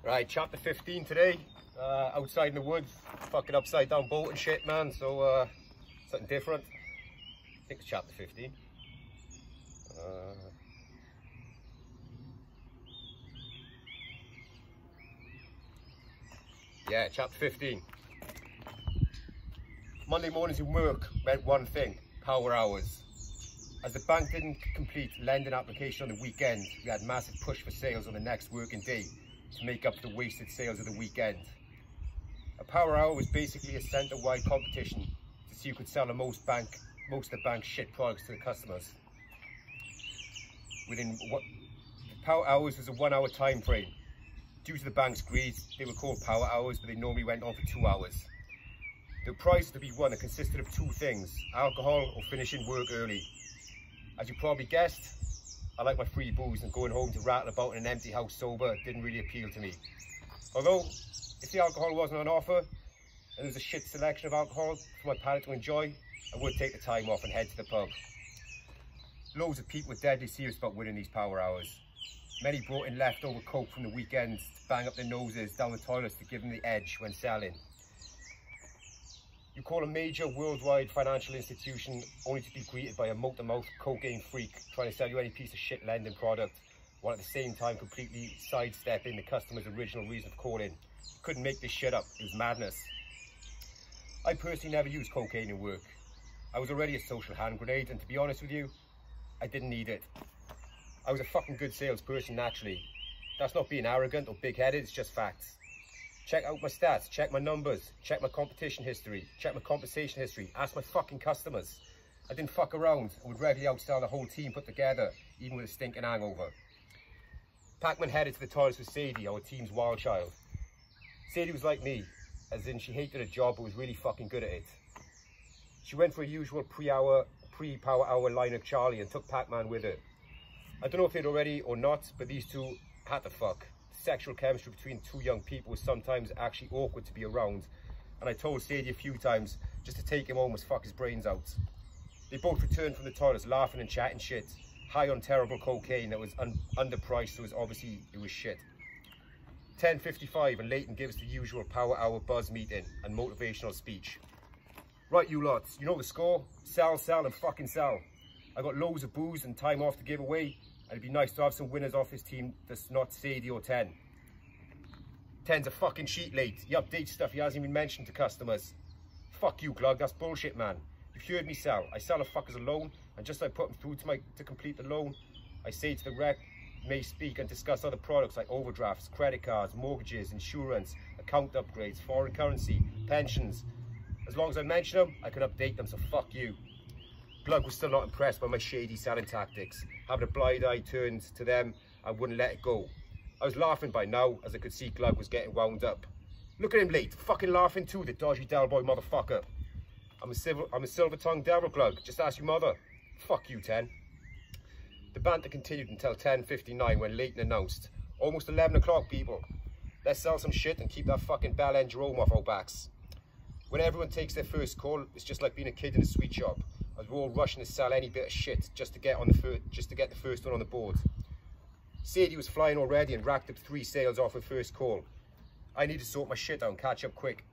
Right, chapter 15 today. Outside in the woods, fucking upside down boat and shit, man. So something different. I think it's chapter 15. Yeah, chapter 15. Monday mornings in work meant one thing: power hours. As the bank didn't complete lending application on the weekend, we had massive push for sales on the next working day to make up the wasted sales of the weekend. A power hour was basically a centre-wide competition to see who could sell the most of the bank's shit products to the customers. The power hours was a 1 hour time frame. Due to the bank's greed, they were called power hours, but they normally went on for 2 hours. The prize to be won consisted of two things: alcohol or finishing work early. As you probably guessed, I like my free booze, and going home to rattle about in an empty house sober didn't really appeal to me. Although, if the alcohol wasn't on offer and there was a shit selection of alcohol for my palate to enjoy, I would take the time off and head to the pub. Loads of people were deadly serious about winning these power hours. Many brought in leftover coke from the weekends to bang up their noses down the toilets to give them the edge when selling. You call a major worldwide financial institution only to be greeted by a motor-mouth cocaine freak trying to sell you any piece of shit lending product, while at the same time completely sidestepping the customer's original reason for calling. You couldn't make this shit up. It was madness. I personally never used cocaine in work. I was already a social hand grenade, and to be honest with you, I didn't need it. I was a fucking good salesperson naturally. That's not being arrogant or big-headed, it's just facts. Check out my stats, check my numbers, check my competition history, check my compensation history, ask my fucking customers. I didn't fuck around and would regularly outsell the whole team put together, even with a stinking hangover. Pac-Man headed to the toilets with Sadie, our team's wild child. Sadie was like me, as in she hated her job but was really fucking good at it. She went for a usual pre-power hour line of Charlie and took Pac-Man with her. I don't know if they'd already or not, but these two had to fuck. Sexual chemistry between two young people was sometimes actually awkward to be around, and I told Sadie a few times just to take him home was fuck his brains out. They both returned from the toilets laughing and chatting shit, high on terrible cocaine that was underpriced, so it was shit. 10:55 and Leighton gives the usual power hour buzz meeting and motivational speech. Right, you lots, you know the score: sell, sell and fucking sell. I got loads of booze and time off to give away, and it'd be nice to have some winners off his team that's not Sadie or 10. 10's a fucking sheet late. He updates stuff he hasn't even mentioned to customers. Fuck you, Glug, that's bullshit, man. You've heard me sell. I sell a fuckers a loan, and just like put them through to complete the loan, I say to the rep, may speak and discuss other products like overdrafts, credit cards, mortgages, insurance, account upgrades, foreign currency, pensions. As long as I mention them, I can update them, so fuck you. Glug was still not impressed by my shady selling tactics. Having a blind eye turned to them, I wouldn't let it go. I was laughing by now, as I could see Glug was getting wound up. Look at him, late, fucking laughing too, the dodgy Delboy motherfucker. I'm a silver-tongued devil, Glug, just ask your mother. Fuck you, 10. The banter continued until 10:59 when Leighton announced, almost 11 o'clock, people. Let's sell some shit and keep that fucking bell-end Jerome off our backs. When everyone takes their first call, it's just like being a kid in a sweet shop, as we're all rushing to sell any bit of shit just to get the first one on the board. Sadie was flying already and racked up 3 sales off her first call. I needed to sort my shit out and catch up quick.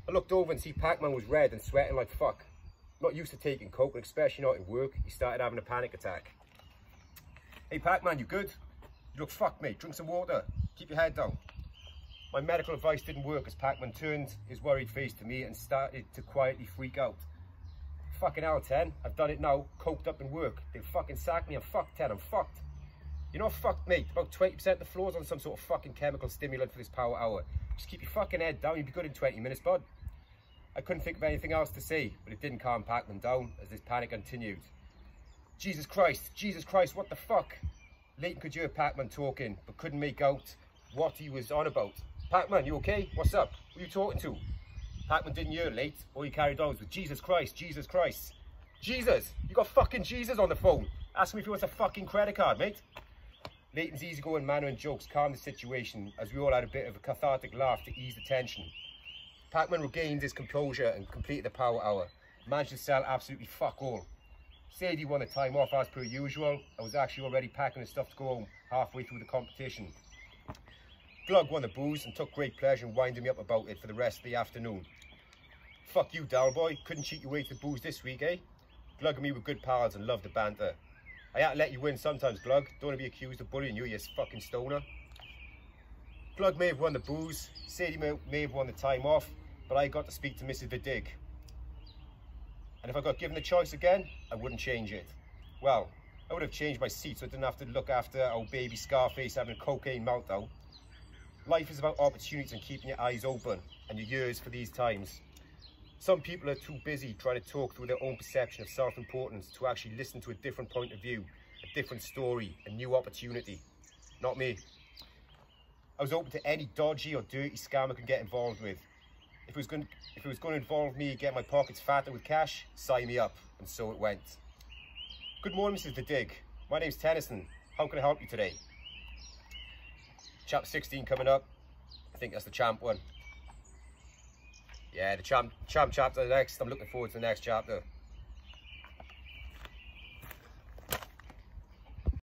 I looked over and see Pac-Man was red and sweating like fuck. Not used to taking coke, and especially not in work, he started having a panic attack. Hey Pac-Man, you good? You look fucked, mate. Drink some water. Keep your head down. My medical advice didn't work as Pac-Man turned his worried face to me and started to quietly freak out. Fucking hell, 10. I've done it now, coked up in work. They'll fucking sack me. I'm fucked, 10. I'm fucked. You're not fucked, mate. About 20% of the floor's on some sort of fucking chemical stimulant for this power hour. Just keep your fucking head down. You'll be good in 20 minutes, bud. I couldn't think of anything else to say, but it didn't calm Pac-Man down as this panic continued. Jesus Christ, what the fuck? Leighton could hear Pac-Man talking, but couldn't make out what he was on about. Pac-Man, you okay? What's up? Who are you talking to? Pac-Man didn't hear late. All he carried on was with Jesus Christ, Jesus Christ. Jesus! You got fucking Jesus on the phone. Ask me if he wants a fucking credit card, mate. Leighton's easygoing manner and jokes calmed the situation as we all had a bit of a cathartic laugh to ease the tension. Pac-Man regained his composure and completed the power hour. Managed to sell absolutely fuck all. Sadie won the time off as per usual. I was actually already packing his stuff to go home halfway through the competition. Glug won the booze and took great pleasure in winding me up about it for the rest of the afternoon. Fuck you, Dal boy, couldn't cheat your way to the booze this week, eh? Glug and me were good pals and loved the banter. I had to let you win sometimes, Glug. Don't want to be accused of bullying you, you fucking stoner. Glug may have won the booze, Sadie may have won the time off, but I got to speak to Mrs. Vidig. And if I got given the choice again, I wouldn't change it. Well, I would have changed my seat so I didn't have to look after our baby Scarface having a cocaine meltdown. Life is about opportunities and keeping your eyes open and your ears for these times. Some people are too busy trying to talk through their own perception of self-importance to actually listen to a different point of view, a different story, a new opportunity. Not me. I was open to any dodgy or dirty scam I could get involved with. If it was going to involve me getting my pockets fatter with cash, sign me up, and so it went. Good morning, Mrs. Vidig. My name's Tennyson. How can I help you today? Chapter 16 coming up. I think that's the champ one. Yeah, the champ chapter next. I'm looking forward to the next chapter.